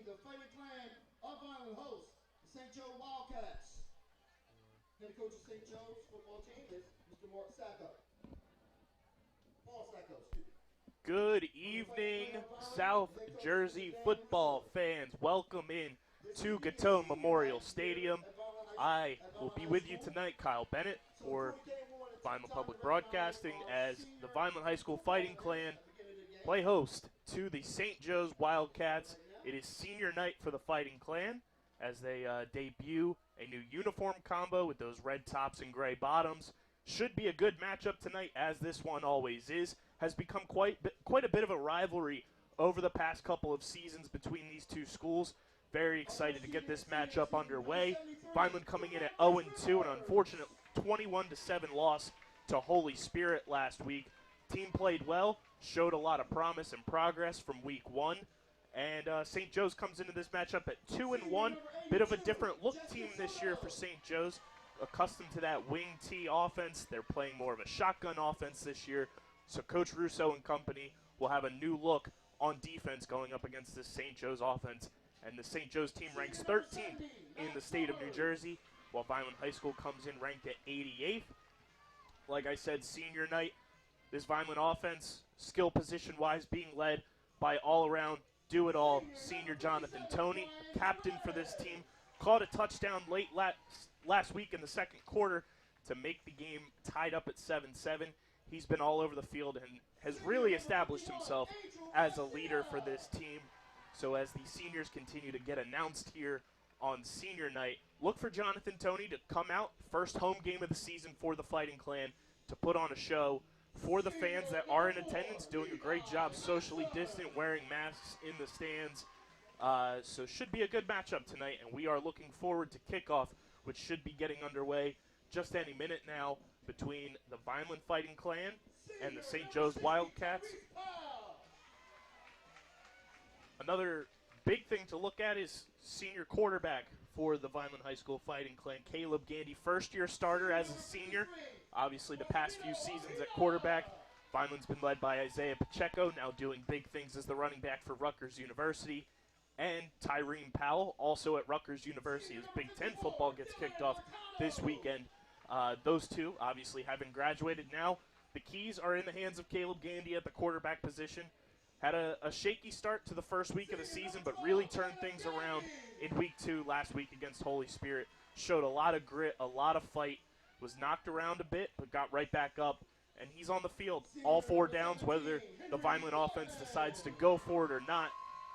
the Fighting Clan of Vineland hosts the St. Joe Wildcats. Head coach of St. Joe's football team is Mr. Mark Sacco. Paul Sacco, excuse me. Good evening, South Jersey football fans. Welcome in to Gatone Memorial Stadium. I will be with you tonight, Kyle Bennett, for Vineland Public Broadcasting, as the Vineland High School Fighting Clan play host to the St. Joe's Wildcats. It is senior night for the Fighting Clan as they debut a new uniform combo with those red tops and gray bottoms. Should be a good matchup tonight, as this one always is. Has become quite a bit of a rivalry over the past couple of seasons between these two schools. Very excited to get this matchup underway. Vineland coming in at 0-2, an unfortunate 21-7 loss to Holy Spirit last week. Team played well, showed a lot of promise and progress from week one. And St. Joe's comes into this matchup at 2-1. Bit of a different look team this year for St. Joe's. Accustomed to that wing T offense. They're playing more of a shotgun offense this year. So Coach Russo and company will have a new look on defense going up against this St. Joe's offense. And the St. Joe's team ranks 13th in the state of New Jersey, while Vineland High School comes in ranked at 88th. Like I said, senior night. This Vineland offense, skill position-wise, being led by all-around, do-it-all senior Jonathan Toney, captain for this team. Caught a touchdown late last week in the second quarter to make the game tied up at 7-7. He's been all over the field and has really established himself as a leader for this team. So as the seniors continue to get announced here on senior night, look for Jonathan Toney to come out, first home game of the season for the Fighting Clan, to put on a show for the fans that are in attendance, doing a great job socially distant, wearing masks in the stands. So should be a good matchup tonight, and we are looking forward to kickoff, which should be getting underway just any minute now between the Vineland Fighting Clan and the St. Joe's Wildcats. Another big thing to look at is senior quarterback for the Vineland High School Fighting Clan, Caleb Gandy, first-year starter as a senior. Obviously, the past few seasons at quarterback, Vineland's been led by Isaiah Pacheco, now doing big things as the running back for Rutgers University, and Tyreen Powell, also at Rutgers University, as Big Ten football gets kicked off this weekend. Those two, obviously, having graduated now, the keys are in the hands of Caleb Gandy at the quarterback position. Had a shaky start to the first week of the season, but really turned things around in week 2 last week against Holy Spirit. Showed a lot of grit, a lot of fight, was knocked around a bit, but got right back up. And he's on the field all 4 downs, whether the Vineland offense decides to go for it or not,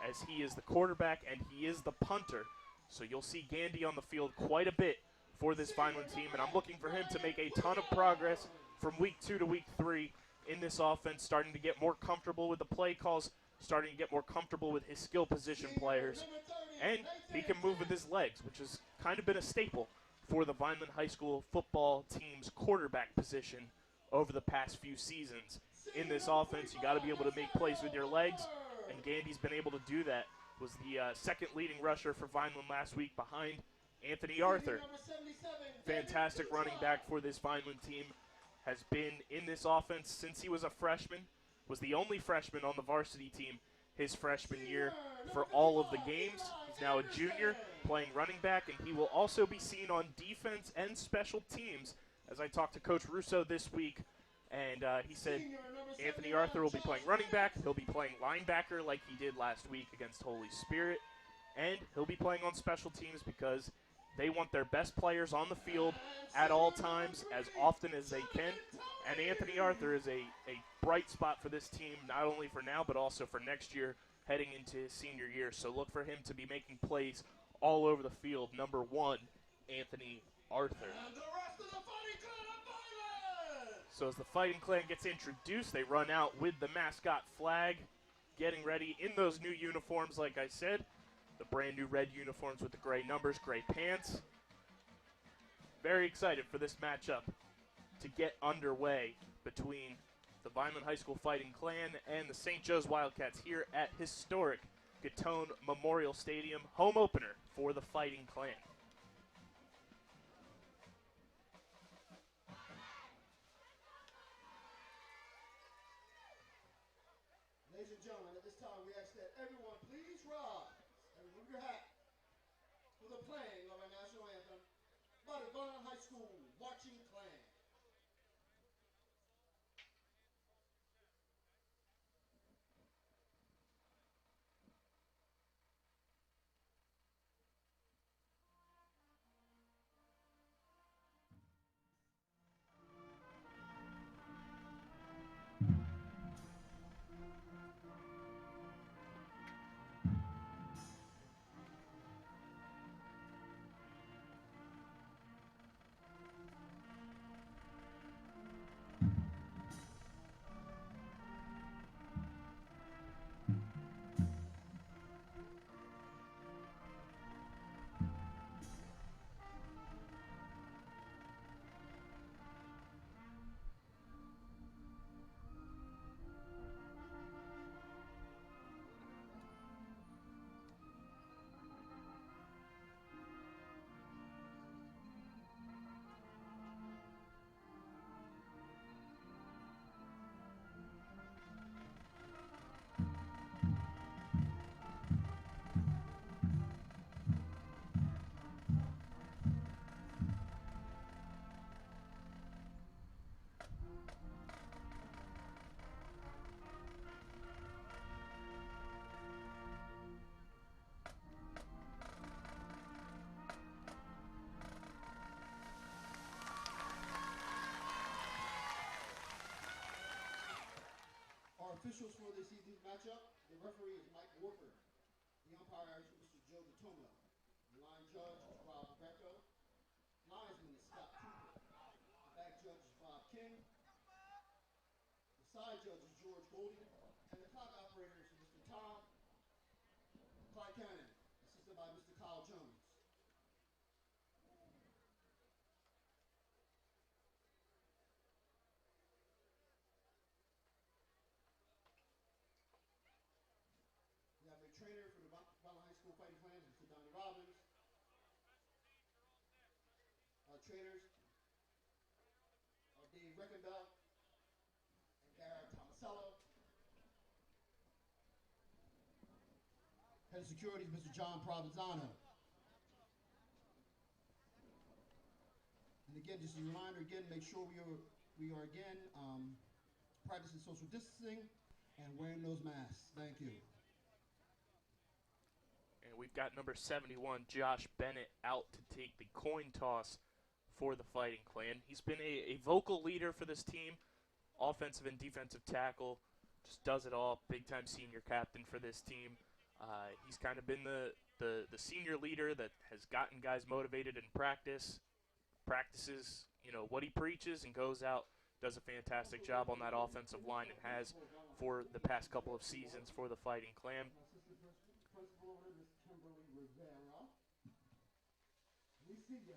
as he is the quarterback and he is the punter. So you'll see Gandy on the field quite a bit for this Vineland team, and I'm looking for him to make a ton of progress from week 2 to week 3 in this offense, starting to get more comfortable with the play calls, starting to get more comfortable with his skill position players, and he can move with his legs, which has kind of been a staple for the Vineland High School football team's quarterback position over the past few seasons. In this offense, you got to be able to make plays with your legs, and Gandy's been able to do that. Was the second leading rusher for Vineland last week behind Anthony Arthur. Fantastic running back for this Vineland team. Has been in this offense since he was a freshman. Was the only freshman on the varsity team his freshman year for all of the games. He's now a junior playing running back, and he will also be seen on defense and special teams. As I talked to Coach Russo this week, and he said Anthony Arthur will be playing running back. He'll be playing linebacker like he did last week against Holy Spirit, and he'll be playing on special teams because they want their best players on the field at all times as often as they can. And Anthony Arthur is a bright spot for this team, not only for now but also for next year heading into his senior year. So look for him to be making plays all over the field. Number 1, Anthony Arthur. So as the Fighting Clan gets introduced, they run out with the mascot flag, getting ready in those new uniforms, like I said. The brand new red uniforms with the gray numbers, gray pants. Very excited for this matchup to get underway between the Vineland High School Fighting Clan and the St. Joe's Wildcats here at historic Gatone Memorial Stadium. Home opener for the Fighting Clan. Ladies and gentlemen, at this time we ask that everyone please rise. Everyone playing of our national anthem by the Vineland High School Marching Clan. Our officials for this evening's matchup, the referee is Mike Walker. The umpire is Mr. Joe DeTomo. The line judge is Rob Greco. Linesman is Scott Cooper. The back judge is Bob King. The side judge is George Goldie. And the clock operator is Mr. Tom Clyde Cannon, assisted by Mr. Kyle Jones. We have a trainer for the Vineland High School Fighting Clans, Mr. Donnie Robbins. Our trainers are Dave Reckenbell and Garrett Tomasello. Head of security is Mr. John Provenzano. And again, just a reminder, make sure we are again practicing social distancing and wearing those masks. Thank you. And we've got number 71, Josh Bennett, out to take the coin toss for the Fighting Clan. He's been a vocal leader for this team, offensive and defensive tackle, just does it all, big-time senior captain for this team. He's kind of been the senior leader that has gotten guys motivated in practices, what he preaches, and goes out, does a fantastic job on that offensive line and has for the past couple of seasons for the Fighting Clan. We see you.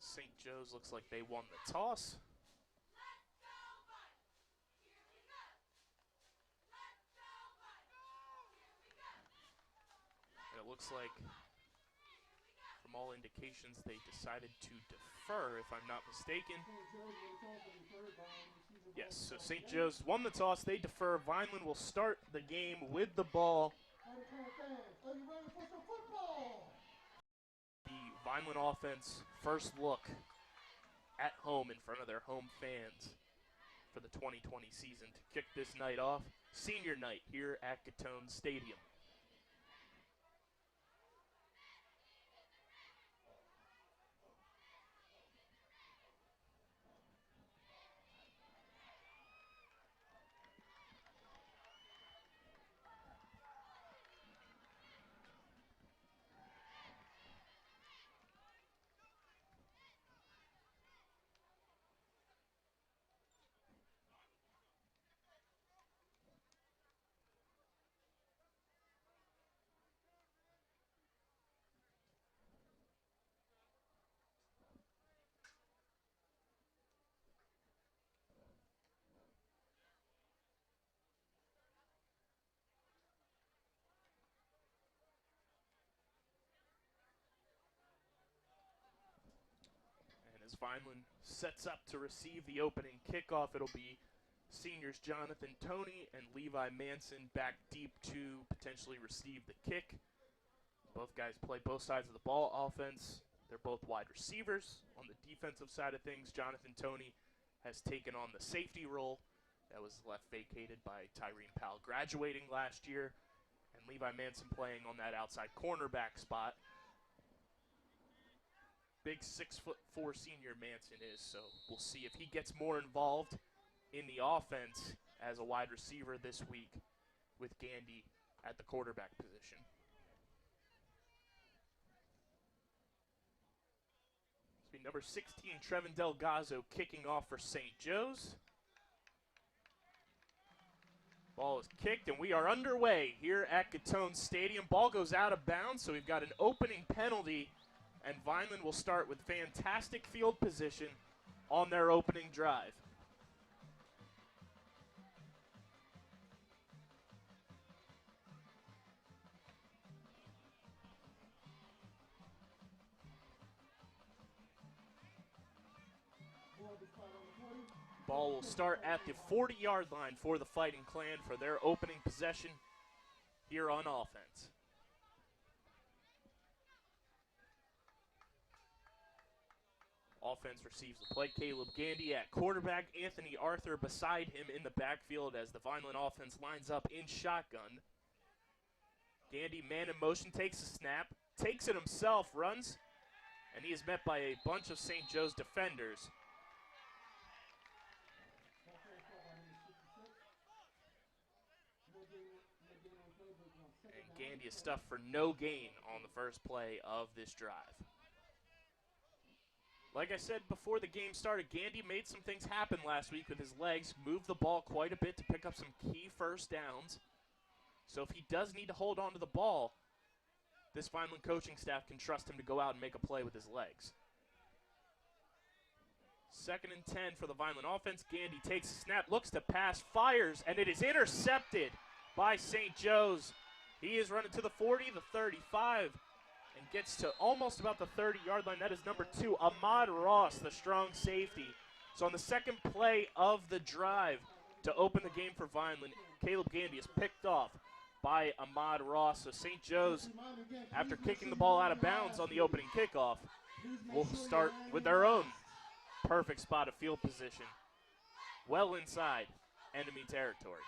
St. Joe's looks like they won the toss. And it looks like, from all indications, they decided to defer, if I'm not mistaken. Yes, so St. Joe's won the toss. They defer. Vineland will start the game with the ball. Are you ready for some football? The Vineland offense first look at home in front of their home fans for the 2020 season to kick this night off. Senior night here at Gatone Stadium. as Vineland sets up to receive the opening kickoff. It'll be seniors Jonathan Toney and Levi Manson back deep to potentially receive the kick. Both guys play both sides of the ball offense. They're both wide receivers. On the defensive side of things, Jonathan Toney has taken on the safety role that was left vacated by Tyrene Powell graduating last year, and Levi Manson playing on that outside cornerback spot. Big 6'4" senior Manson is, so we'll see if he gets more involved in the offense as a wide receiver this week with Gandy at the quarterback position. It's be number 16, Trevin Delgazzo, kicking off for St. Joe's. Ball is kicked, and we are underway here at Gatone Stadium. Ball goes out of bounds, so we've got an opening penalty, and Vineland will start with fantastic field position on their opening drive. Ball will start at the 40-yard line for the Fighting Clan for their opening possession here on offense. Offense receives the play. Caleb Gandy at quarterback. Anthony Arthur beside him in the backfield as the Vineland offense lines up in shotgun. Gandy, man in motion, takes a snap, takes it himself, runs, and he is met by a bunch of St. Joe's defenders. And Gandy is stuffed for no gain on the first play of this drive. Like I said before the game started, Gandy made some things happen last week with his legs, moved the ball quite a bit to pick up some key first downs. So if he does need to hold on to the ball, this Vineland coaching staff can trust him to go out and make a play with his legs. 2nd and 10 for the Vineland offense. Gandy takes a snap, looks to pass, fires, and it is intercepted by St. Joe's. He is running to the 40, the 35, and gets to almost about the 30-yard line. That is number 2, Ahmad Ross, the strong safety. So on the second play of the drive to open the game for Vineland, Caleb Gandy is picked off by Ahmad Ross. So St. Joe's, after kicking the ball out of bounds on the opening kickoff, will start with their own perfect spot of field position, well inside enemy territory.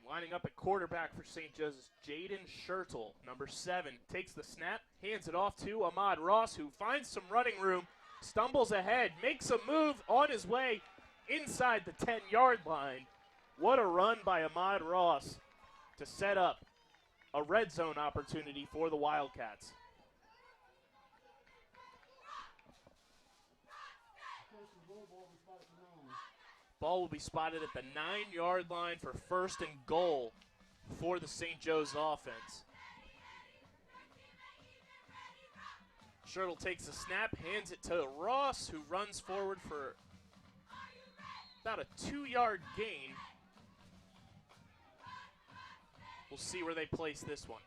Lining up at quarterback for St. Joe's is Jaden Schertel, number 7. Takes the snap, hands it off to Ahmad Ross, who finds some running room, stumbles ahead, makes a move on his way inside the 10-yard line. What a run by Ahmad Ross to set up a red zone opportunity for the Wildcats. Ball will be spotted at the 9-yard line for 1st and goal for the St. Joe's offense. Schertel takes the snap, hands it to Ross, who runs forward for about a 2-yard gain. We'll see where they place this one.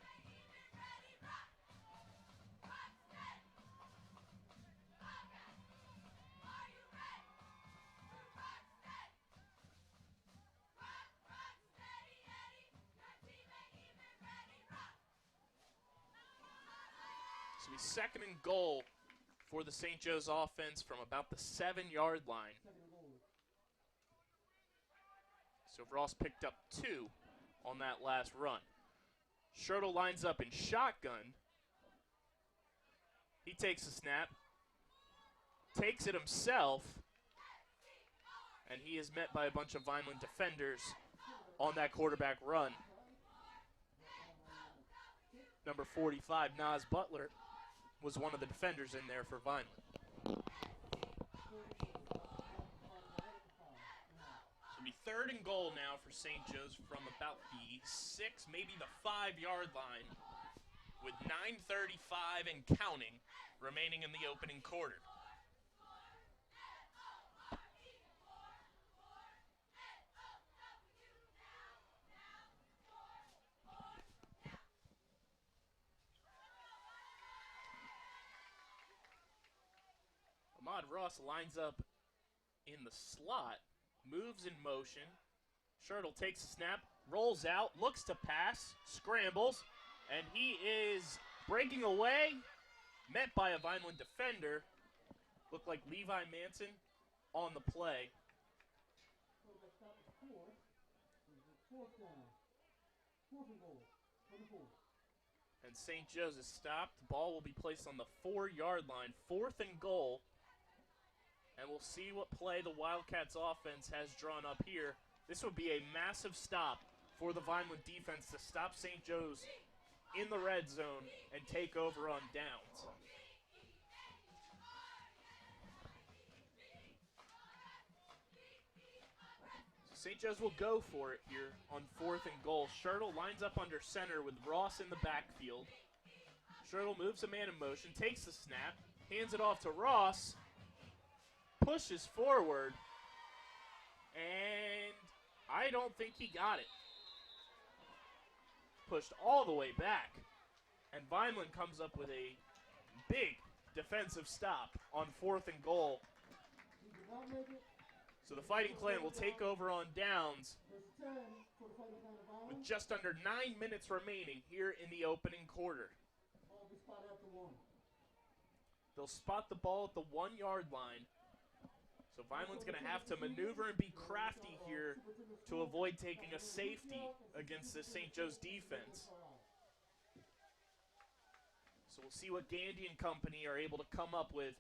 So it's 2nd and goal for the St. Joe's offense from about the 7-yard line. So Ross picked up 2 on that last run. Schertel lines up in shotgun. He takes a snap, takes it himself, and he is met by a bunch of Vineland defenders on that quarterback run. Number 45, Nas Butler, was one of the defenders in there for Vineland. It'll be 3rd and goal now for St. Joe's from about the 6, maybe the 5-yard line. with 9:35 and counting remaining in the opening quarter. Ahmad Ross lines up in the slot, moves in motion. Shirtle takes a snap, rolls out, looks to pass, scrambles, and he is breaking away, met by a Vineland defender. Looked like Levi Manson on the play. And St. Joe's is stopped. The ball will be placed on the 4-yard line, 4th and goal. And we'll see what play the Wildcats offense has drawn up here. This would be a massive stop for the Vineland defense to stop St. Joe's in the red zone and take over on downs. St. Joe's will go for it here on 4th and goal. Shirtle lines up under center with Ross in the backfield. Shirtle moves a man in motion, takes the snap, hands it off to Ross, pushes forward, and I don't think he got it. Pushed all the way back, and Vineland comes up with a big defensive stop on 4th and goal. So the Fighting Clan will take over on downs with just under 9 minutes remaining here in the opening quarter. They'll spot the ball at the 1-yard line. So Vineland's going to have to maneuver and be crafty here to avoid taking a safety against the St. Joe's defense. So we'll see what Gandy and company are able to come up with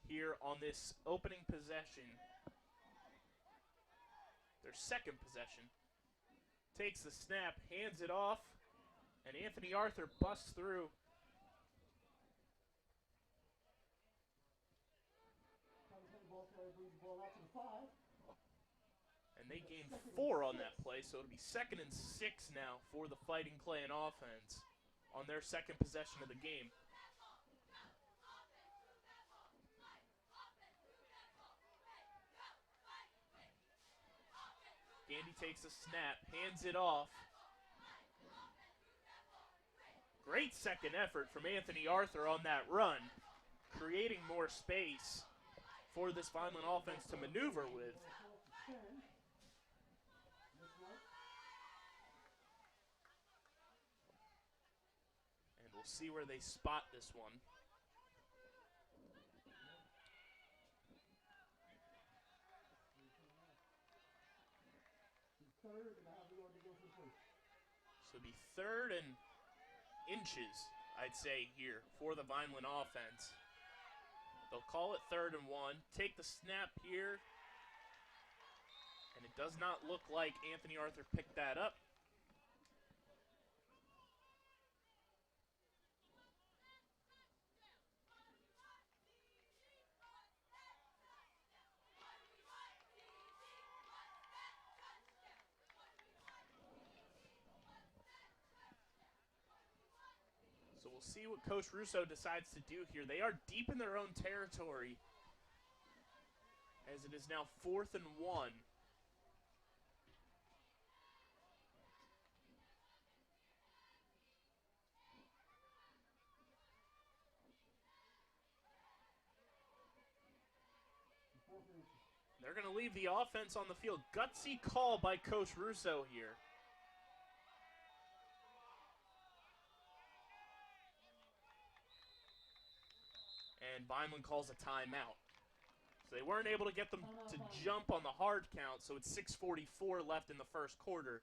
here on this opening possession. Their second possession. Takes the snap, hands it off, and Anthony Arthur busts through. And they gain 4 on that play, so it'll be 2nd and 6 now for the Fighting Clan offense on their second possession of the game. Gandy takes a snap, hands it off. Great second effort from Anthony Arthur on that run, creating more space for this Vineland offense to maneuver with. And we'll see where they spot this one. So it'll be 3rd and inches, I'd say, here for the Vineland offense. They'll call it 3rd and 1, take the snap here, and it does not look like Anthony Arthur picked that up. So we'll see what Coach Russo decides to do here. They are deep in their own territory as it is now 4th and 1. They're going to leave the offense on the field. Gutsy call by Coach Russo here. And Vineland calls a timeout. So they weren't able to get them to jump on the hard count, so it's 6:44 left in the first quarter.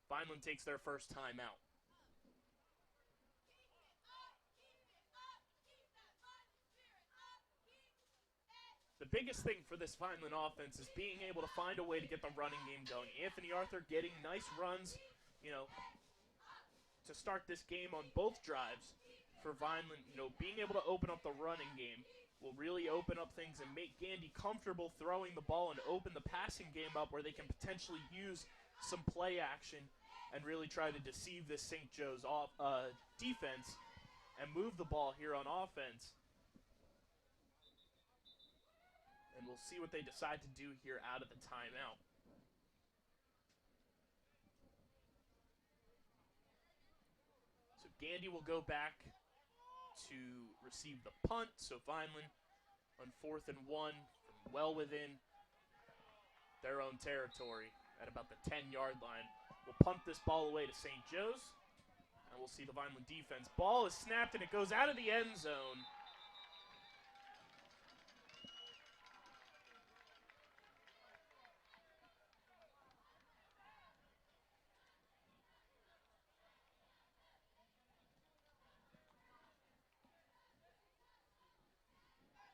Vineland takes their first timeout. The biggest thing for this Vineland offense is being able to find a way to get the running game going. Anthony Arthur getting nice runs, to start this game on both drives for Vineland. Being able to open up the running game will really open up things and make Gandy comfortable throwing the ball and open the passing game up where they can potentially use some play action and really try to deceive this St. Joe's defense and move the ball here on offense. And we'll see what they decide to do here out of the timeout. So Gandy will go back to receive the punt. So Vineland on 4th and 1 from well within their own territory at about the 10-yard line. We'll punt this ball away to St. Joe's. And we'll see the Vineland defense. Ball is snapped and it goes out of the end zone.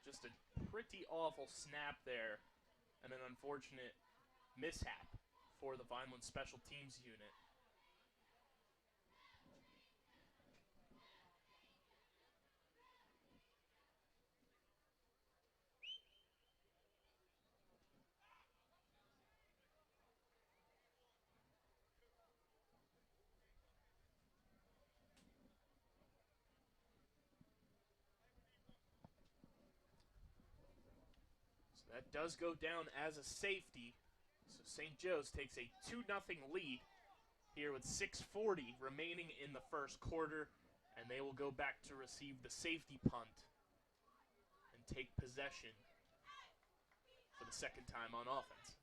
Just a pretty awful snap there, and an unfortunate mishap for the Vineland special teams unit. That does go down as a safety. So St. Joe's takes a 2-0 lead here with 6:40 remaining in the first quarter, and they will go back to receive the safety punt and take possession for the second time on offense.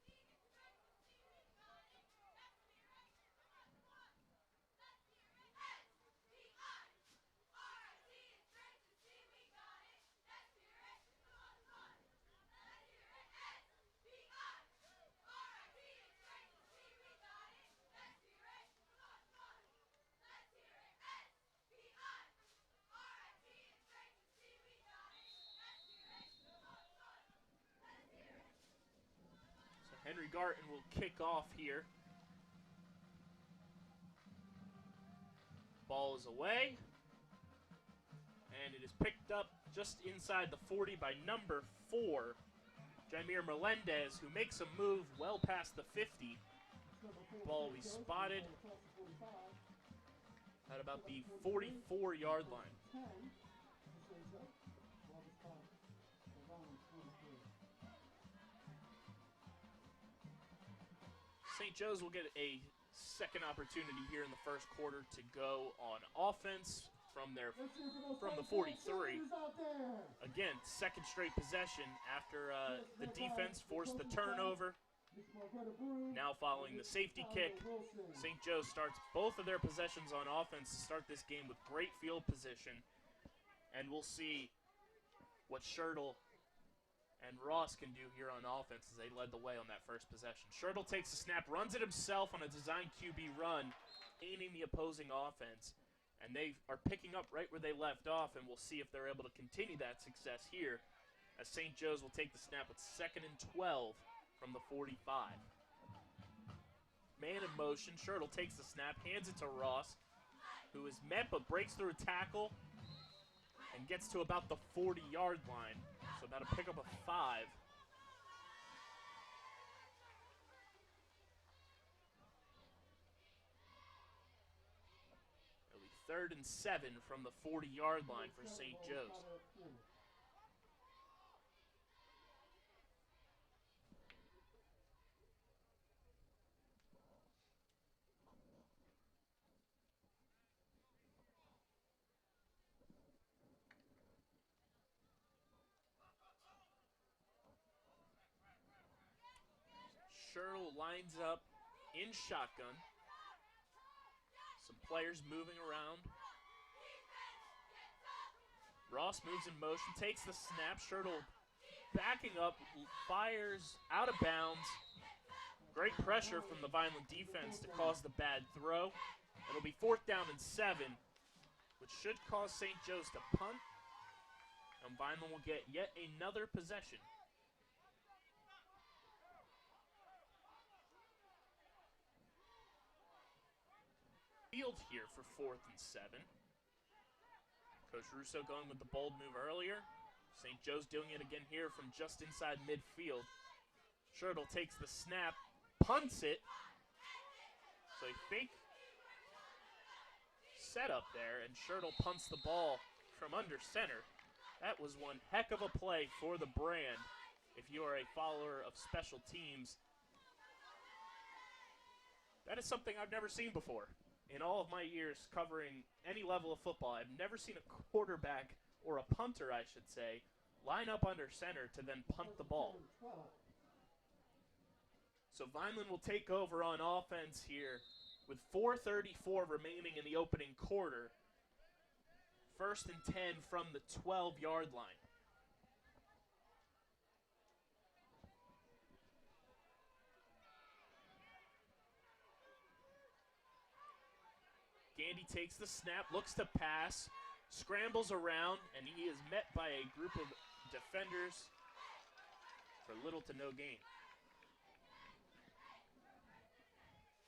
Henry Garton will kick off here. Ball is away. And it is picked up just inside the 40 by number 4, Jaimir Melendez, who makes a move well past the 50. Ball will be spotted at about the 44-yard line. St. Joe's will get a second opportunity here in the first quarter to go on offense from the 43. Again, second straight possession after the defense forced the turnover. Now following the safety kick, St. Joe's starts both of their possessions on offense to start this game with great field position. And we'll see what Schertl and Ross can do here on offense as they led the way on that first possession. Schertl takes the snap, runs it himself on a design QB run, aiming the opposing offense. And they are picking up right where they left off, and we'll see if they're able to continue that success here as St. Joe's will take the snap with 2nd and 12 from the 45. Man in motion, Schertl takes the snap, hands it to Ross, who is met but breaks through a tackle and gets to about the 40-yard line. So that'll pick up a 5. It'll be 3rd and 7 from the 40-yard line for St. Joe's. Schertl lines up in shotgun. Some players moving around. Ross moves in motion, takes the snap. Schertl backing up, fires out of bounds. Great pressure from the Vineland defense to cause the bad throw. It'll be 4th down and 7, which should cause St. Joe's to punt. And Vineland will get yet another possession. Field here for 4th and 7. Coach Russo going with the bold move earlier. St. Joe's doing it again here from just inside midfield. Schertl takes the snap, punts it. So a fake setup there, and Schertl punts the ball from under center. That was one heck of a play for the brand if you are a follower of special teams. That is something I've never seen before. In all of my years covering any level of football, I've never seen a quarterback, or a punter I should say, line up under center to then punt the ball. So Vineland will take over on offense here with 4:34 remaining in the opening quarter. 1st and 10 from the 12-yard line. Gandy takes the snap, looks to pass, scrambles around, and he is met by a group of defenders for little to no gain.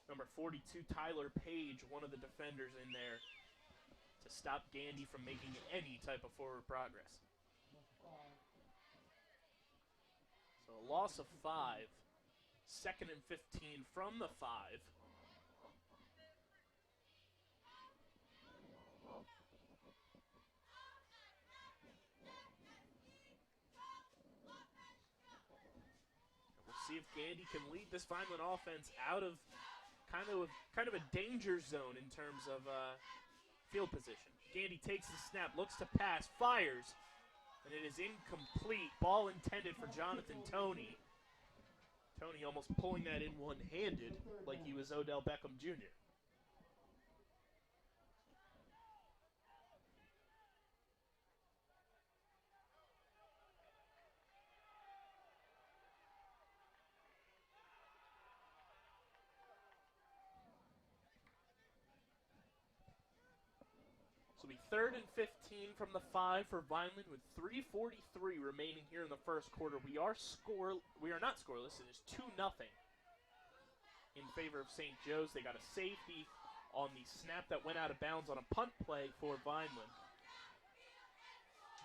Number 42, Tyler Page, one of the defenders in there to stop Gandy from making any type of forward progress. So a loss of 5. 2nd and 15 from the 5. See if Gandy can lead this Vineland offense out of kind of a danger zone in terms of field position. Gandy takes the snap, looks to pass, fires, and it is incomplete. Ball intended for Jonathan Toney. Toney almost pulling that in one-handed like he was Odell Beckham Jr. So it'll be 3rd and 15 from the 5 for Vineland with 3:43 remaining here in the first quarter. We are not scoreless. It is 2-0 in favor of St. Joe's. They got a safety on the snap that went out of bounds on a punt play for Vineland.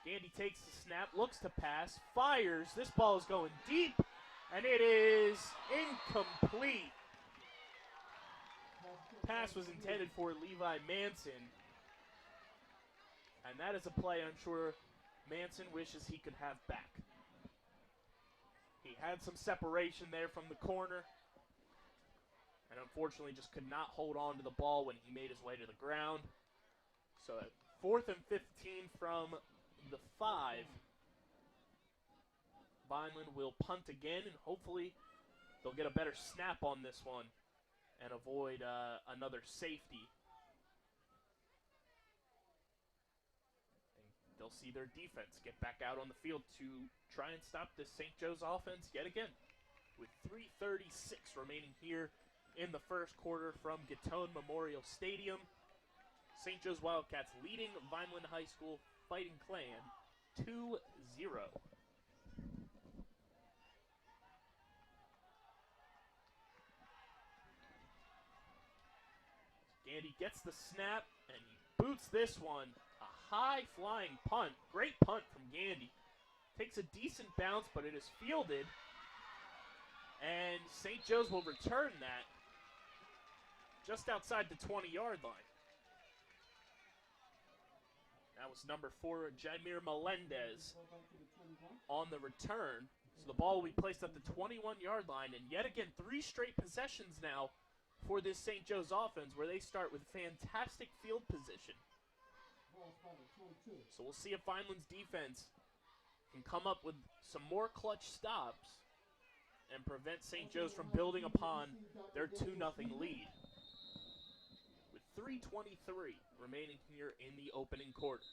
Gandy takes the snap, looks to pass, fires. This ball is going deep, and it is incomplete. Pass was intended for Levi Manson. And that is a play I'm sure Manson wishes he could have back. He had some separation there from the corner, and unfortunately just could not hold on to the ball when he made his way to the ground. So at 4th and 15 from the 5, Vineland will punt again, and hopefully they'll get a better snap on this one and avoid another safety. They'll see their defense get back out on the field to try and stop this St. Joe's offense yet again. With 3:36 remaining here in the first quarter from Gatone Memorial Stadium. St. Joe's Wildcats leading Vineland High School Fighting Clan 2-0. Gandy gets the snap and he boots this one. High-flying punt. Great punt from Gandy. Takes a decent bounce, but it is fielded. And St. Joe's will return that just outside the 20-yard line. That was number 4, Jaimir Melendez on the return. So the ball will be placed at the 21-yard line. And yet again, 3 straight possessions now for this St. Joe's offense where they start with fantastic field position. So we'll see if Vineland's defense can come up with some more clutch stops and prevent St. Joe's from building upon their 2-0 lead. With 3:23 remaining here in the opening quarter.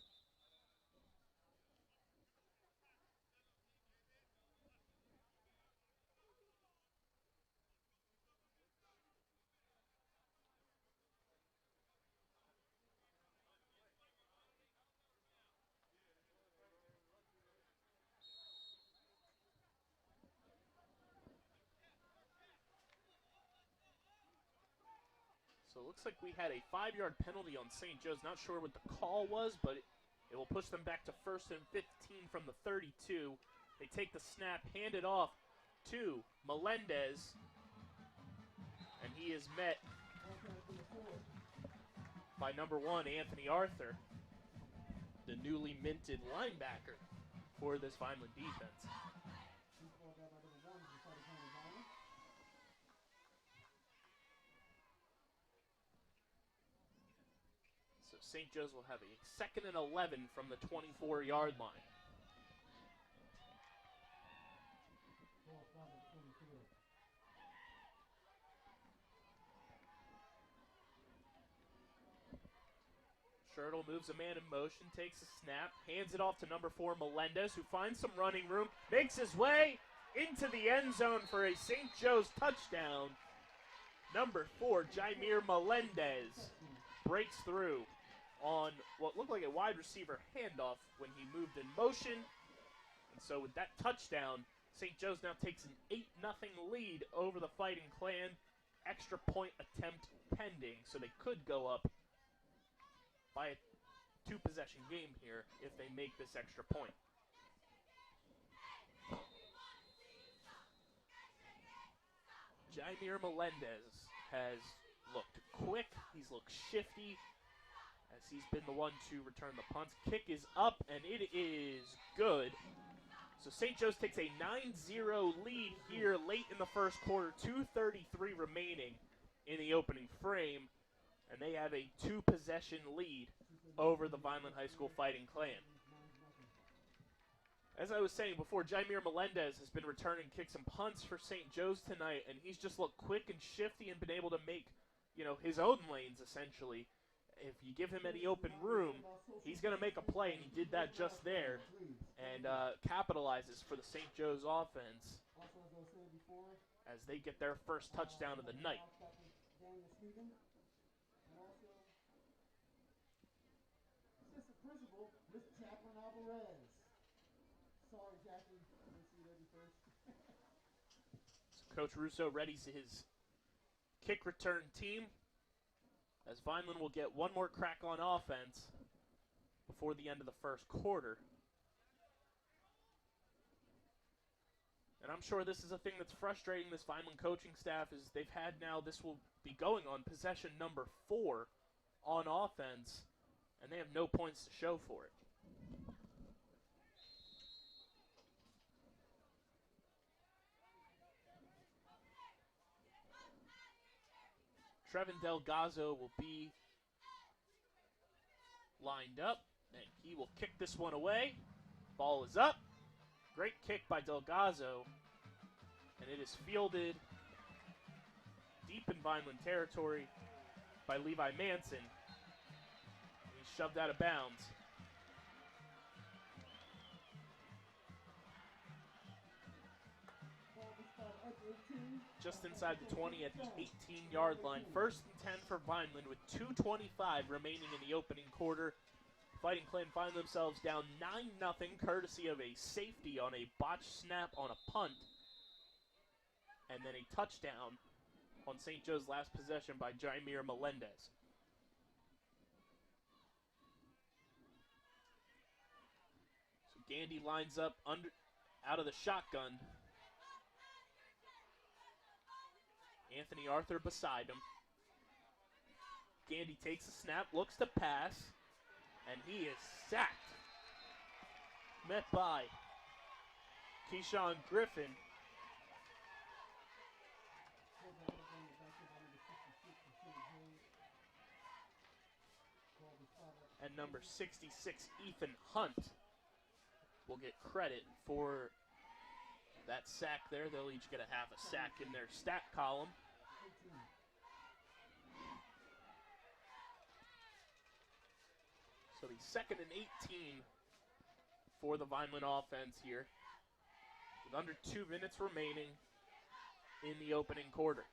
So it looks like we had a 5-yard penalty on St. Joe's. Not sure what the call was, but it will push them back to 1st and 15 from the 32. They take the snap, hand it off to Melendez, and he is met by number 1, Anthony Arthur. the newly minted linebacker for this Vineland defense. So St. Joe's will have a 2nd and 11 from the 24-yard line. Schertl moves a man in motion, takes a snap, hands it off to number 4, Melendez, who finds some running room, makes his way into the end zone for a St. Joe's touchdown. Number 4, Jaimir Melendez, breaks through on what looked like a wide receiver handoff when he moved in motion. And so with that touchdown, St. Joe's now takes an 8-0 lead over the Fighting Clan. Extra point attempt pending, so they could go up by a 2-possession game here if they make this extra point. Jaimir Melendez has looked quick. He's looked shifty as he's been the one to return the punts. Kick is up, and it is good. So St. Joe's takes a 9-0 lead here late in the first quarter, 2:33 remaining in the opening frame, and they have a 2-possession lead over the Vineland High School Fighting Clan. As I was saying before, Jaimir Melendez has been returning kicks and punts for St. Joe's tonight, and he's just looked quick and shifty and been able to make, his own lanes, essentially. If you give him any open room, he's going to make a play, and he did that just there, and capitalizes for the St. Joe's offense as they get their first touchdown of the night. So Coach Russo readies his kick return team as Vineland will get one more crack on offense before the end of the first quarter. And I'm sure this is a thing that's frustrating this Vineland coaching staff is they've had now, this will be going on possession number 4 on offense, and they have no points to show for it. Trevin Delgado will be lined up, and he will kick this one away. Ball is up. Great kick by Delgado, and it is fielded deep in Vineland territory by Levi Manson. He's shoved out of bounds. Just inside the 20 at the 18-yard line. 1st and 10 for Vineland with 2:25 remaining in the opening quarter. Fighting Clan find themselves down 9-0, courtesy of a safety on a botched snap on a punt, and then a touchdown on St. Joe's last possession by Jaimir Melendez. So Gandy lines up out of the shotgun. Anthony Arthur beside him. Gandy takes a snap, looks to pass, and he is sacked. Met by Keyshawn Griffin. And number 66, Ethan Hunt, will get credit for that sack there. They'll each get a half a sack in their stat column. So the 2nd and 18 for the Vineland offense here, with under 2 minutes remaining in the opening quarter.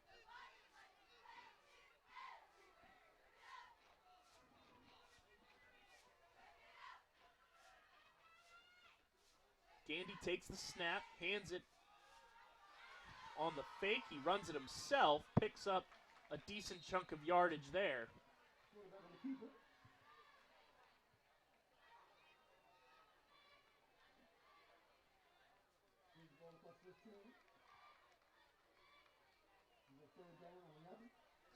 Gandy takes the snap, hands it on the fake. He runs it himself, picks up a decent chunk of yardage there.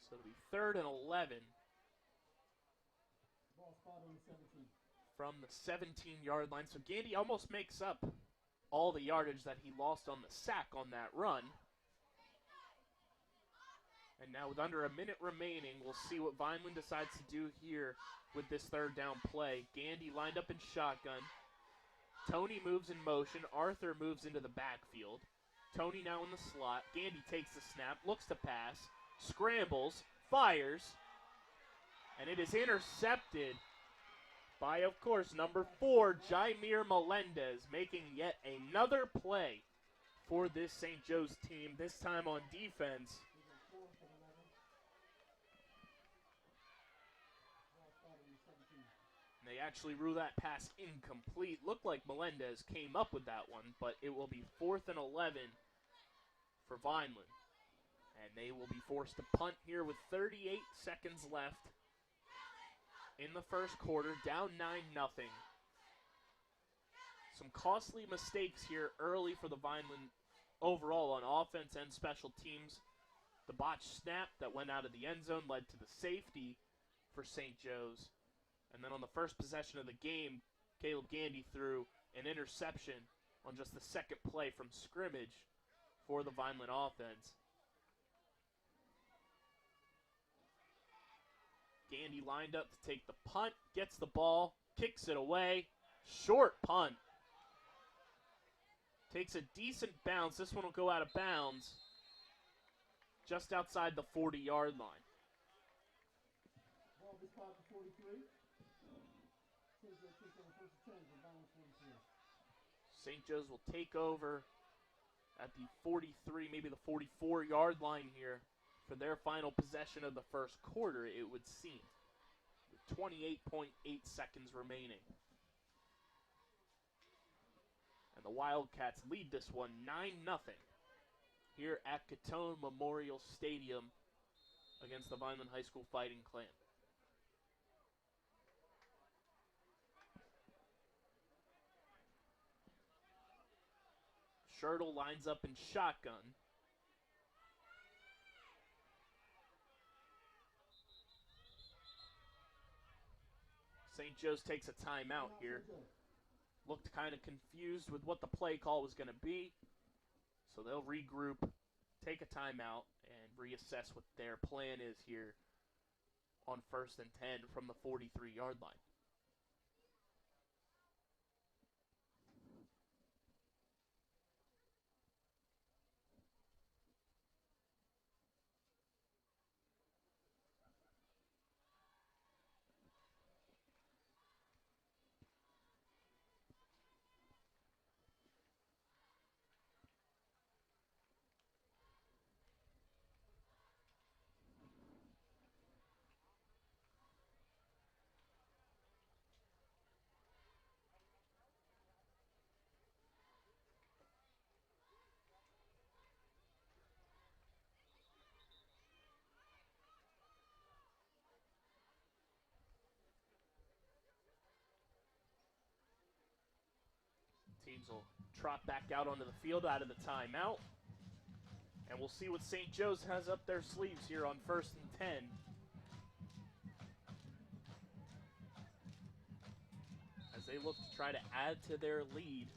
So it'll be 3rd and 11. from the 17-yard line. So Gandy almost makes up all the yardage that he lost on the sack on that run. And now with under a minute remaining, we'll see what Vineland decides to do here with this third down play. Gandy lined up in shotgun. Tony moves in motion. Arthur moves into the backfield. Tony now in the slot. Gandy takes the snap, looks to pass, scrambles, fires, and it is intercepted by, of course, number 4, Jaimir Melendez, making yet another play for this St. Joe's team, this time on defense. They actually rule that pass incomplete. Looked like Melendez came up with that one, but it will be 4th and 11 for Vineland. And they will be forced to punt here with 38 seconds left in the first quarter, down 9-0. Some costly mistakes here early for the Vineland overall on offense and special teams. The botched snap that went out of the end zone led to the safety for St. Joe's. And then on the first possession of the game, Caleb Gandy threw an interception on just the second play from scrimmage for the Vineland offense. Gandy lined up to take the punt, gets the ball, kicks it away. Short punt. Takes a decent bounce. This one will go out of bounds just outside the 40-yard line. Ball is 43. St. Joe's will take over at the 43, maybe the 44-yard line here for their final possession of the first quarter, it would seem, with 28.8 seconds remaining. And the Wildcats lead this one 9-0 here at Catone Memorial Stadium against the Vineland High School Fighting Clan. Schertl lines up in shotgun. St. Joe's takes a timeout here. Looked kind of confused with what the play call was going to be. So they'll regroup, take a timeout, and reassess what their plan is here on 1st and 10 from the 43-yard line. Teams will trot back out onto the field out of the timeout. And we'll see what St. Joe's has up their sleeves here on 1st and 10. As they look to try to add to their lead.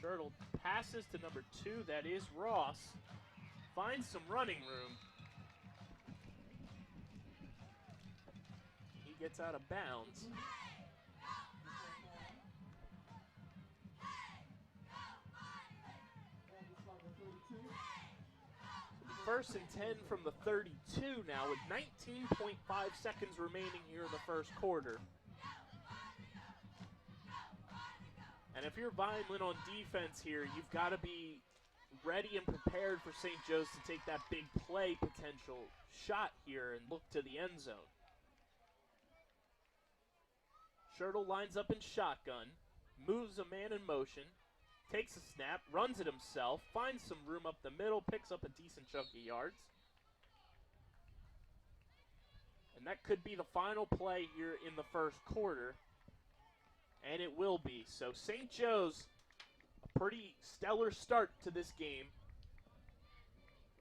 Schertl passes to number 2, that is Ross. Finds some running room. He gets out of bounds. First and 10 from the 32 now with 19.5 seconds remaining here in the first quarter. And if you're Vineland on defense here, you've got to be ready and prepared for St. Joe's to take that big play potential shot here and look to the end zone. Schertl lines up in shotgun, moves a man in motion, takes a snap, runs it himself, finds some room up the middle, picks up a decent chunk of yards. And that could be the final play here in the first quarter. And it will be. So St. Joe's, a pretty stellar start to this game.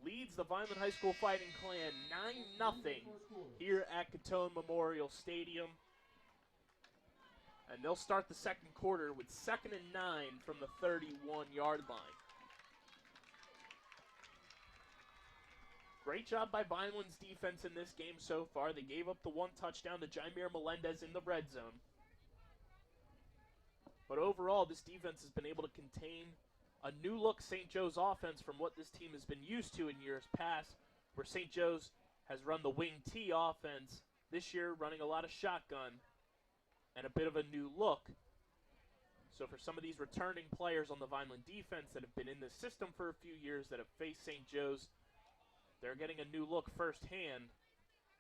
Leads the Vineland High School Fighting Clan 9-0 here at Catone Memorial Stadium. And they'll start the second quarter with 2nd and 9 from the 31-yard line. Great job by Vineland's defense in this game so far. They gave up the 1 touchdown to Jaimir Melendez in the red zone. But overall, this defense has been able to contain a new-look St. Joe's offense from what this team has been used to in years past, where St. Joe's has run the wing T offense. This year, running a lot of shotgun and a bit of a new look. So for some of these returning players on the Vineland defense that have been in this system for a few years that have faced St. Joe's, they're getting a new look firsthand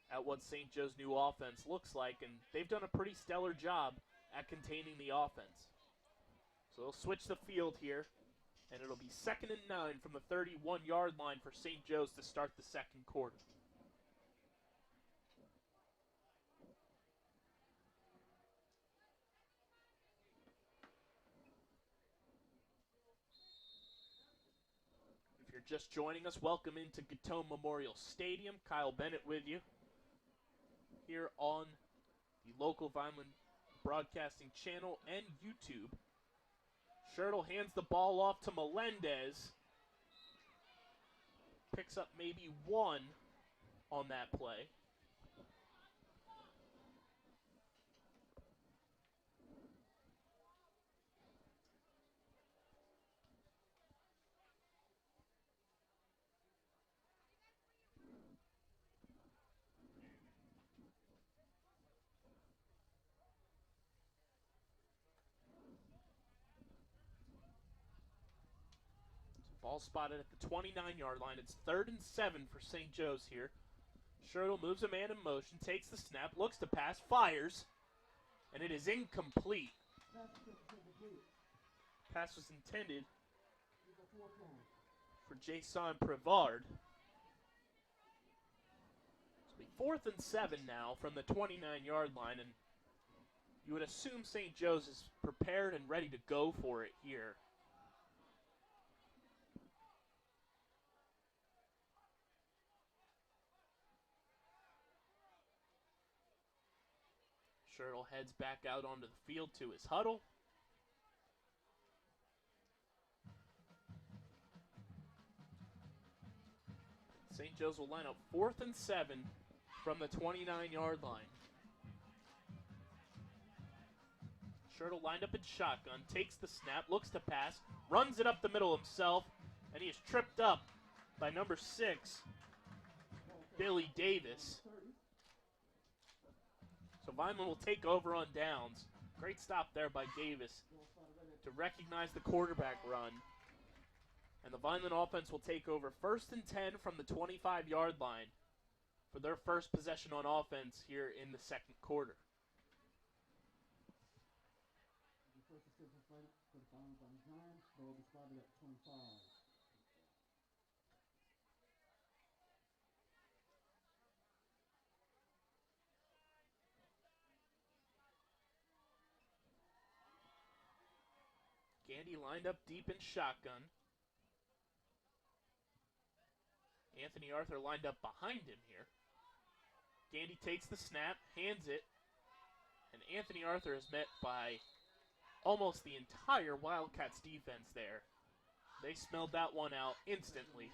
at what St. Joe's new offense looks like, and they've done a pretty stellar job at containing the offense. So they'll switch the field here, and it'll be 2nd and 9 from the 31-yard line for St. Joe's to start the second quarter. If you're just joining us, welcome into Catone Memorial Stadium. Kyle Bennett with you here on the local Vineland Broadcasting channel and YouTube. Schertl hands the ball off to Melendez. Picks up maybe 1 on that play. Ball spotted at the 29-yard line. It's 3rd and 7 for St. Joe's here. Schertl moves a man in motion, takes the snap, looks to pass, fires, and it is incomplete. Pass was intended for Jason Prevard. It'll be 4th and 7 now from the 29-yard line, and you would assume St. Joe's is prepared and ready to go for it here. Schertl heads back out onto the field to his huddle. St. Joe's will line up 4th and 7 from the 29-yard line. Schertl lined up in shotgun, takes the snap, looks to pass, runs it up the middle himself, and he is tripped up by number 6, Billy Davis. So Vineland will take over on downs. Great stop there by Davis to recognize the quarterback run. And the Vineland offense will take over 1st and 10 from the 25-yard line for their first possession on offense here in the second quarter. Gandy lined up deep in shotgun. Anthony Arthur lined up behind him here. Gandy takes the snap, hands it, and Anthony Arthur is met by almost the entire Wildcats defense there. They smelled that one out instantly.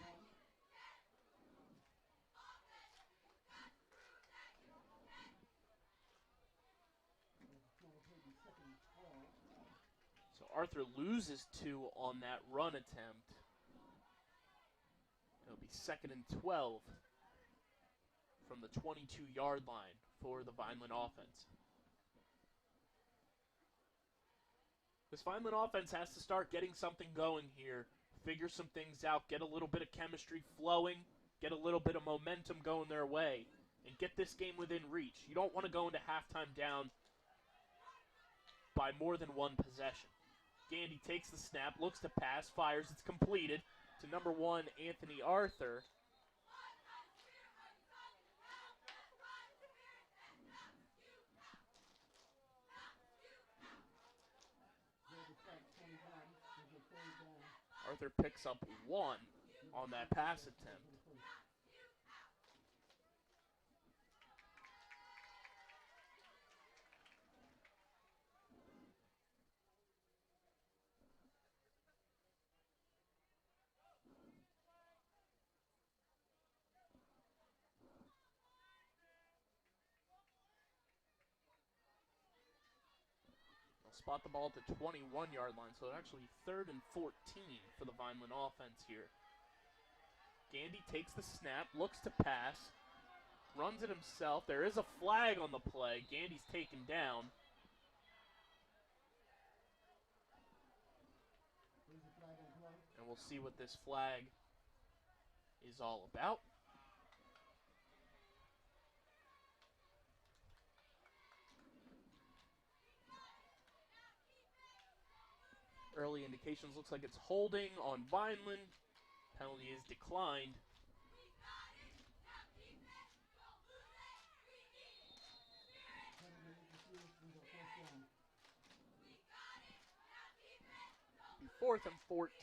So Arthur loses 2 on that run attempt. It'll be 2nd and 12 from the 22-yard line for the Vineland offense. This Vineland offense has to start getting something going here, figure some things out, get a little bit of chemistry flowing, get a little bit of momentum going their way, and get this game within reach. You don't want to go into halftime down by more than 1 possession. Gandy takes the snap, looks to pass, fires, it's completed to number 1, Anthony Arthur. Arthur picks up 1 on that pass attempt. Spot the ball at the 21-yard line, so actually 3rd and 14 for the Vineland offense here. Gandy takes the snap, looks to pass, runs it himself. There is a flag on the play. Gandy's taken down. And we'll see what this flag is all about. Early indications looks like it's holding on Vineland. Penalty is declined. Be 4th and 14.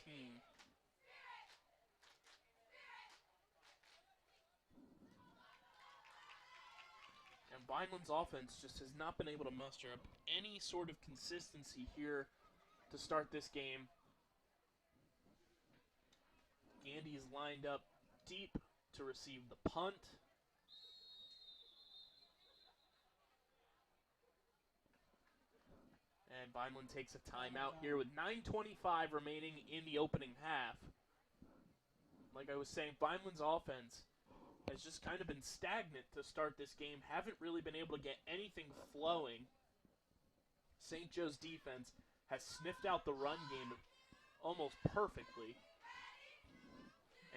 And Vineland's offense just has not been able to muster up any sort of consistency here to start this game. Gandy is lined up deep to receive the punt. And Vineland takes a timeout here with 9:25 remaining in the opening half. Like I was saying, Vineland's offense has just kind of been stagnant to start this game. Haven't really been able to get anything flowing. St. Joe's defense has sniffed out the run game almost perfectly.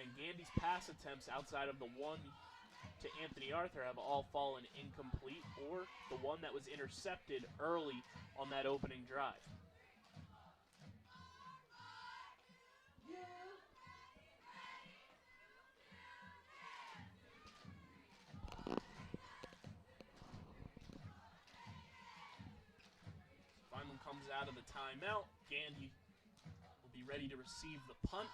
And Gandy's pass attempts outside of the one to Anthony Arthur have all fallen incomplete, or the one that was intercepted early on that opening drive. Vineland comes out of the timeout. Gandy will be ready to receive the punt.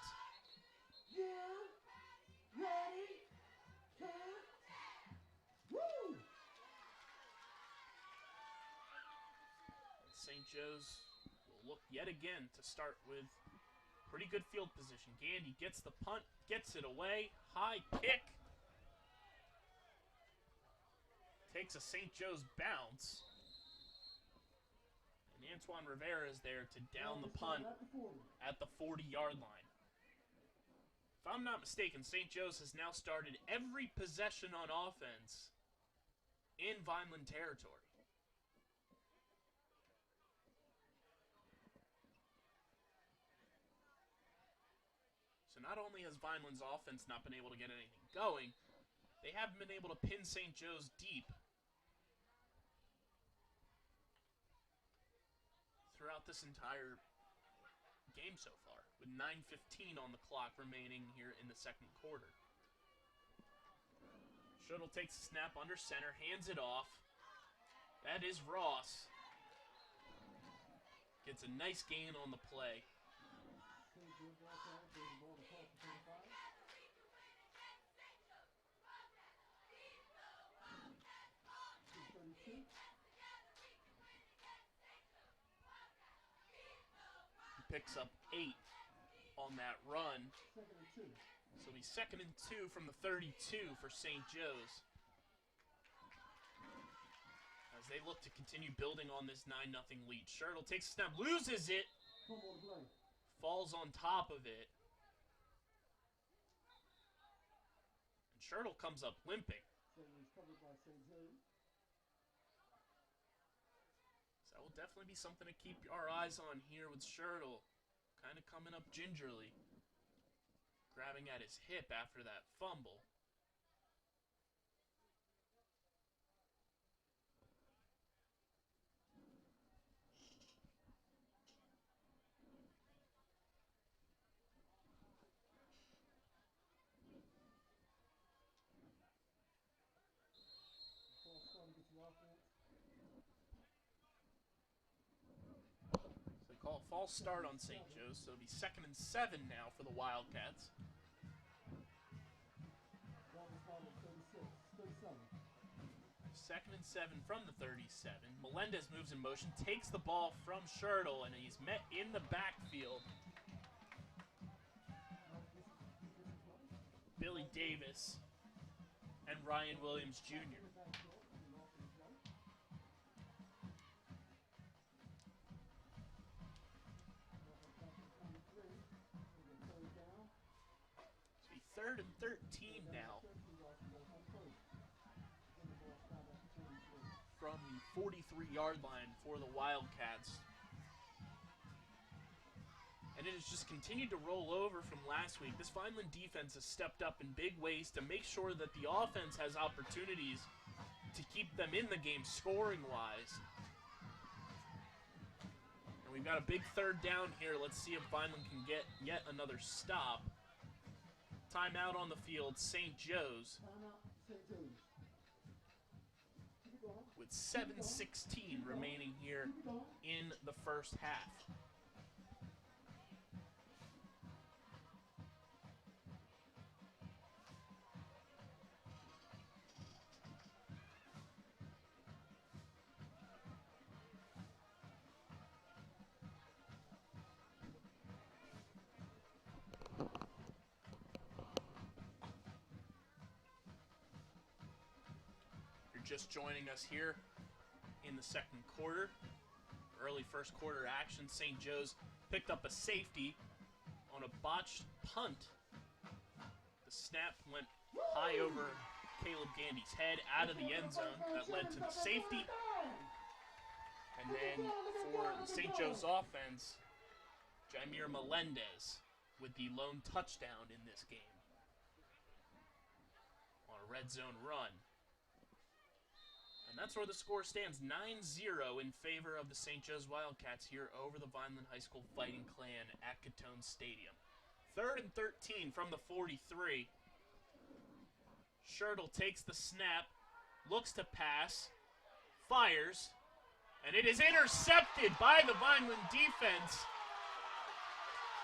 St. Joe's will look yet again to start with pretty good field position. Gandy gets the punt, gets it away, high kick. Takes a St. Joe's bounce. And Antoine Rivera is there to down the punt at the 40-yard line. If I'm not mistaken, St. Joe's has now started every possession on offense in Vineland territory. So not only has Vineland's offense not been able to get anything going, they haven't been able to pin St. Joe's deep throughout this entire game so far, with 9:15 on the clock remaining here in the second quarter. Shuttle takes the snap under center, hands it off. That is Ross. Gets a nice gain on the play. Picks up 8 on that run. So it'll be 2nd and 2 from the 32 for St. Joe's, as they look to continue building on this 9-0 lead. Shirtle takes a snap, loses it, falls on top of it. And Shirtle comes up limping. So that will definitely be something to keep our eyes on here with Shirtle. Kind of coming up gingerly. Grabbing at his hip after that fumble. false start on St. Joe's, so it'll be 2nd and 7 now for the Wildcats. Second and 7 from the 37. Melendez moves in motion, takes the ball from Schertl, and he's met in the backfield. Billy Davis and Ryan Williams Jr. It's be 3rd and 13 now from the 43-yard line for the Wildcats. And it has just continued to roll over from last week. This Vineland defense has stepped up in big ways to make sure that the offense has opportunities to keep them in the game scoring-wise. And we've got a big 3rd down here. Let's see if Vineland can get yet another stop. Timeout on the field, St. Joe's. With 7:16 remaining here in the first half. Just joining us here in the 2nd quarter. Early 1st quarter action. St. Joe's picked up a safety on a botched punt. The snap went high over Caleb Gandy's head out of the end zone. That led to the safety. And then for the St. Joe's offense, Jaimir Melendez with the lone touchdown in this game on a red zone run. And that's where the score stands, 9-0 in favor of the St. Joe's Wildcats here over the Vineland High School Fighting Clan at Catone Stadium. 3rd and 13 from the 43. Schertl takes the snap, looks to pass, fires, and it is intercepted by the Vineland defense.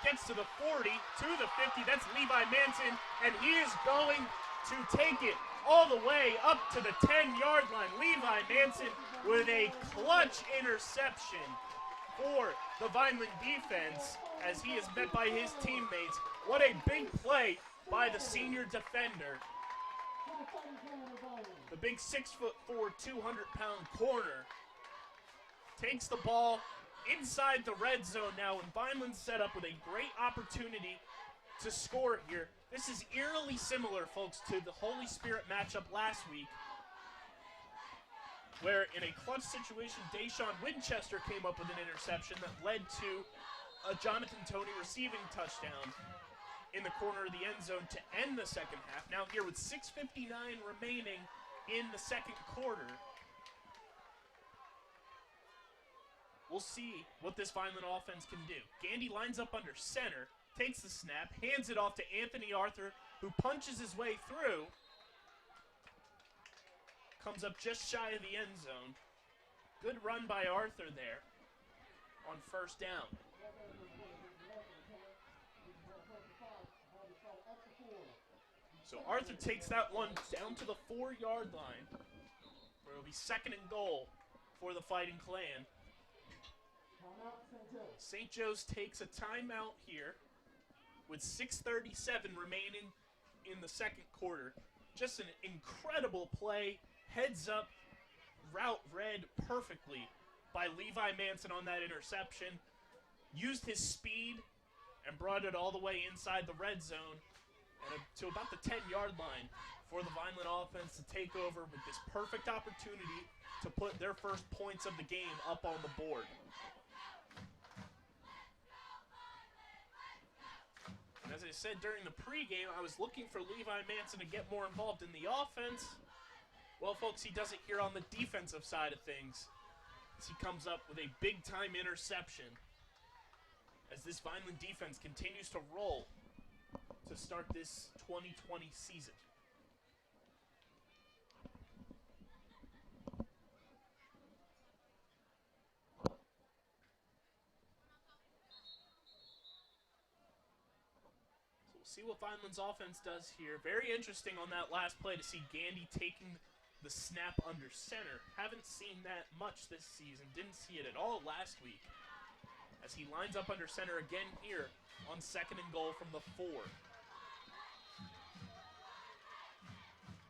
Gets to the 40, to the 50, that's Levi Manson, and he is going to take it all the way up to the 10-yard line. Levi Manson with a clutch interception for the Vineland defense as he is met by his teammates. What a big play by the senior defender. The big 6'4", 200-pound corner takes the ball inside the red zone now, and Vineland set up with a great opportunity to score here. This is eerily similar, folks, to the Holy Spirit matchup last week, where in a clutch situation, Deshaun Winchester came up with an interception that led to a Jonathan Toney receiving touchdown in the corner of the end zone to end the 2nd half. Now here with 6:59 remaining in the 2nd quarter, we'll see what this Vineland offense can do. Gandy lines up under center, takes the snap, hands it off to Anthony Arthur, who punches his way through. Comes up just shy of the end zone. Good run by Arthur there on 1st down. So Arthur takes that one down to the 4-yard line, where it'll be 2nd and goal for the Fighting Clan. St. Joe's takes a timeout here with 6:37 remaining in the 2nd quarter. Just an incredible play, heads up, route read perfectly by Levi Manson on that interception. Used his speed and brought it all the way inside the red zone and to about the 10-yard line for the Vineland offense to take over with this perfect opportunity to put their first points of the game up on the board. And as I said during the pregame, I was looking for Levi Manson to get more involved in the offense. Well, folks, he does it here on the defensive side of things, as he comes up with a big-time interception as this Vineland defense continues to roll to start this 2020 season. See what Vineland's offense does here. Very interesting on that last play to see Gandy taking the snap under center. Haven't seen that much this season. Didn't see it at all last week. As he lines up under center again here on 2nd and goal from the 4.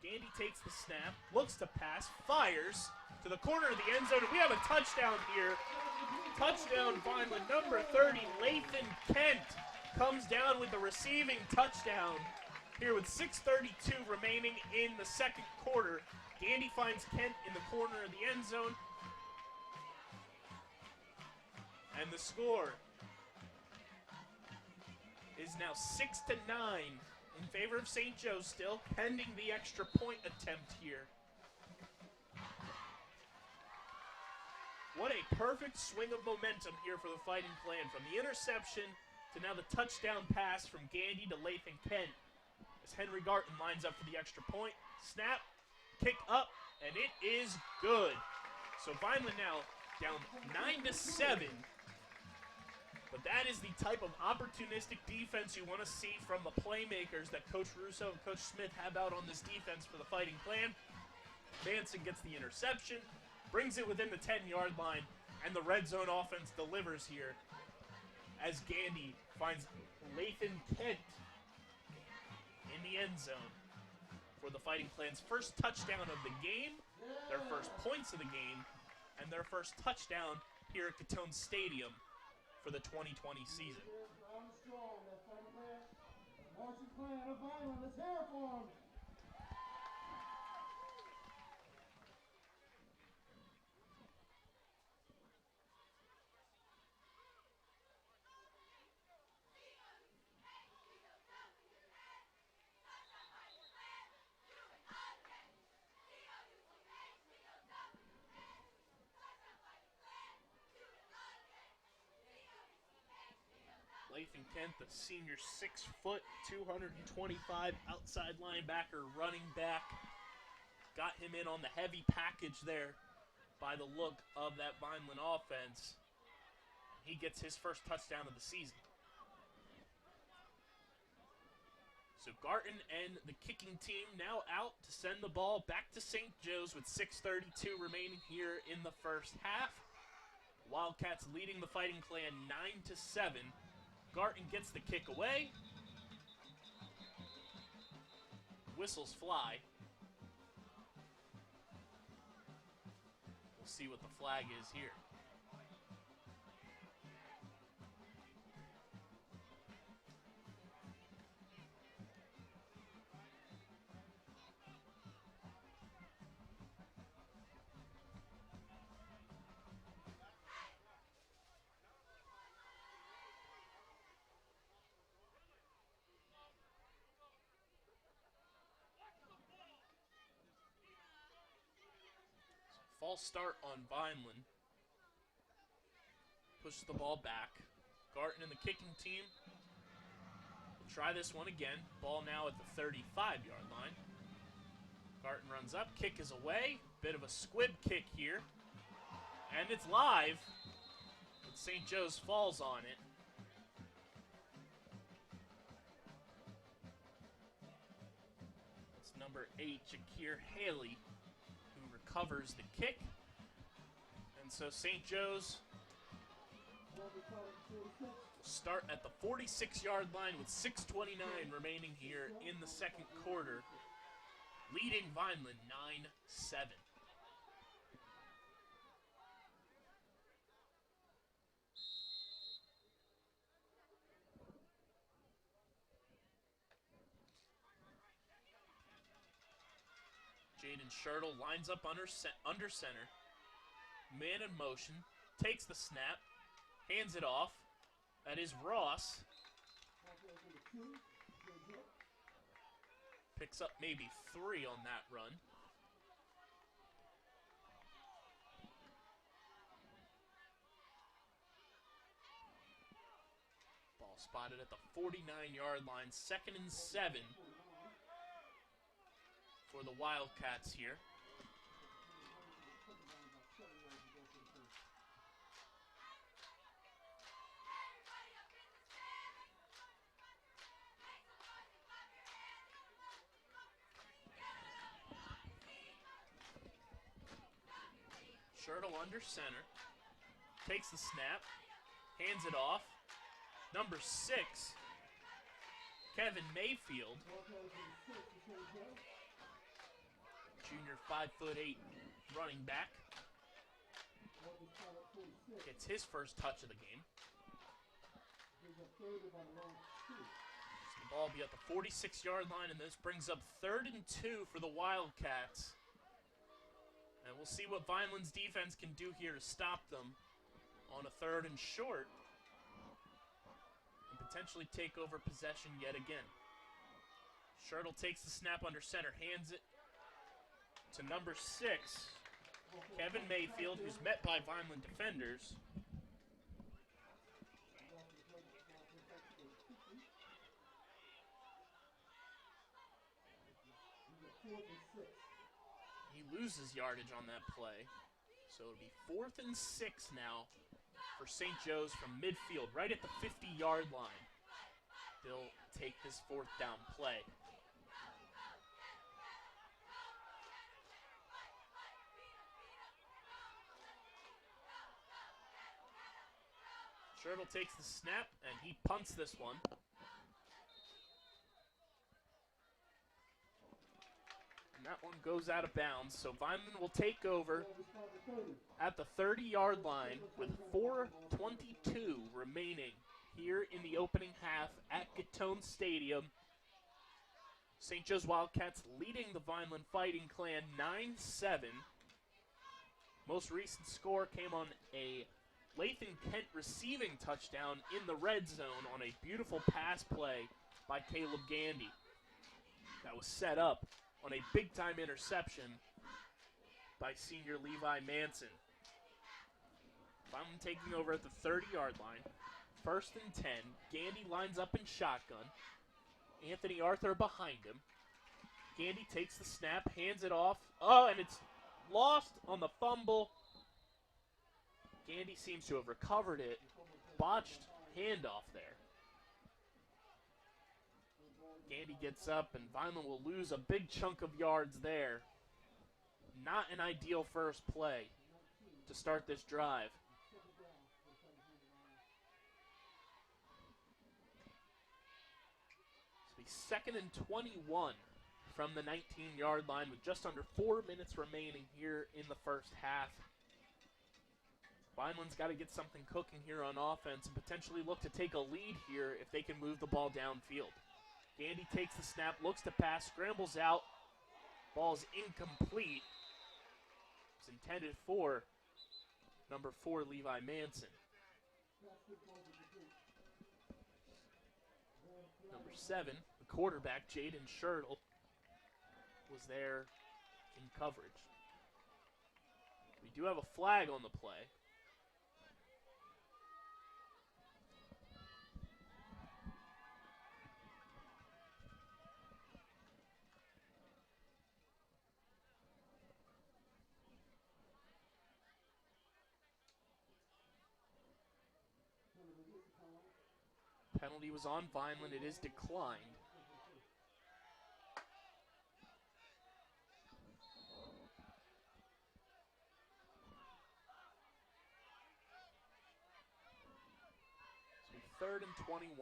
Gandy takes the snap, looks to pass, fires to the corner of the end zone, and we have a touchdown here. Touchdown Vineland, number 30, Lathan Kent comes down with the receiving touchdown here with 6:32 remaining in the 2nd quarter. Gandy finds Kent in the corner of the end zone. And the score is now 6-9 in favor of St. Joe's still, pending the extra point attempt here. What a perfect swing of momentum here for the Fighting Clan. From the interception to now the touchdown pass from Gandy to Lathan Kent. As Henry Garton lines up for the extra point. Snap, kick up, and it is good. So Vineland now down 9-7. But that is the type of opportunistic defense you want to see from the playmakers that Coach Russo and Coach Smith have out on this defense for the Fighting Clan. Manson gets the interception, brings it within the 10-yard line, and the red zone offense delivers here as Gandy finds Lathan Kent in the end zone for the Fighting Clan's first touchdown of the game, their first points of the game, and their first touchdown here at Catone Stadium for the 2020 season. Let's hear it for him. Lathan Kent, the senior 6 foot, 225 outside linebacker, running back. Got him in on the heavy package there by the look of that Vineland offense. He gets his first touchdown of the season. So Garton and the kicking team now out to send the ball back to St. Joe's with 6:32 remaining here in the first half. Wildcats leading the Fighting Clan 9-7. Garton gets the kick away. Whistles fly. We'll see what the flag is here. False start on Vineland. Pushes the ball back. Garton and the kicking team will try this one again. Ball now at the 35-yard line. Garton runs up. Kick is away. Bit of a squib kick here. And it's live. But St. Joe's falls on it. It's number 8, Jakir Haley, covers the kick. And so St. Joe's will start at the 46-yard line with 6:29 remaining here in the second quarter, leading Vineland 9-7. Jaden Schertle lines up under center. Man in motion. Takes the snap. Hands it off. That is Ross. Picks up maybe 3 on that run. Ball spotted at the 49-yard line. 2nd and 7. For the Wildcats here. Shirtle under center. Takes the snap. Hands it off. Number 6, Kevin Mayfield. Junior 5'8" running back. Gets his first touch of the game. The ball will be at the 46-yard line, and this brings up 3rd and 2 for the Wildcats. And we'll see what Vineland's defense can do here to stop them on a 3rd and short and potentially take over possession yet again. Shirtle takes the snap under center, hands it to number 6, Kevin Mayfield, who's met by Vineland defenders. He loses yardage on that play. So it'll be 4th and 6 now for St. Joe's from midfield, right at the 50-yard line. They'll take this 4th down play. Shirtle takes the snap, and he punts this one. And that one goes out of bounds, so Vineland will take over at the 30-yard line with 4:22 remaining here in the opening half at Gatone Stadium. St. Joe's Wildcats leading the Vineland Fighting Clan 9-7. Most recent score came on a Lathan Kent receiving touchdown in the red zone on a beautiful pass play by Caleb Gandy. That was set up on a big-time interception by senior Levi Manson. Vineland taking over at the 30-yard line. 1st and 10. Gandy lines up in shotgun. Anthony Arthur behind him. Gandy takes the snap, hands it off. Oh, and it's lost on the fumble. Gandy seems to have recovered it. Botched handoff there. Gandy gets up, and Vineland will lose a big chunk of yards there. Not an ideal first play to start this drive. It's the 2nd and 21 from the 19-yard line with just under 4 minutes remaining here in the first half. Vineland's got to get something cooking here on offense and potentially look to take a lead here if they can move the ball downfield. Gandy takes the snap, looks to pass, scrambles out. Ball's incomplete. It's intended for number 4, Levi Manson. Number 7, the quarterback, Jaden Shirtle, was there in coverage. We do have a flag on the play. Penalty was on Vineland. It is declined. So 3rd and 21.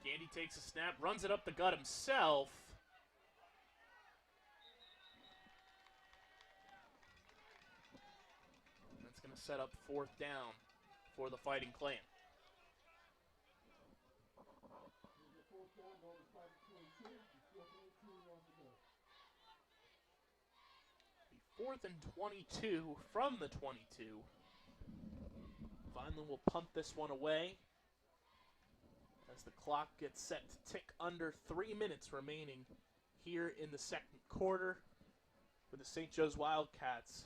Gandy takes a snap, runs it up the gut himself. That's going to set up 4th down for the Fighting Clan. The 4th and 22 from the 22. Vineland will punt this one away as the clock gets set to tick under 3 minutes remaining here in the second quarter, with the St. Joe's Wildcats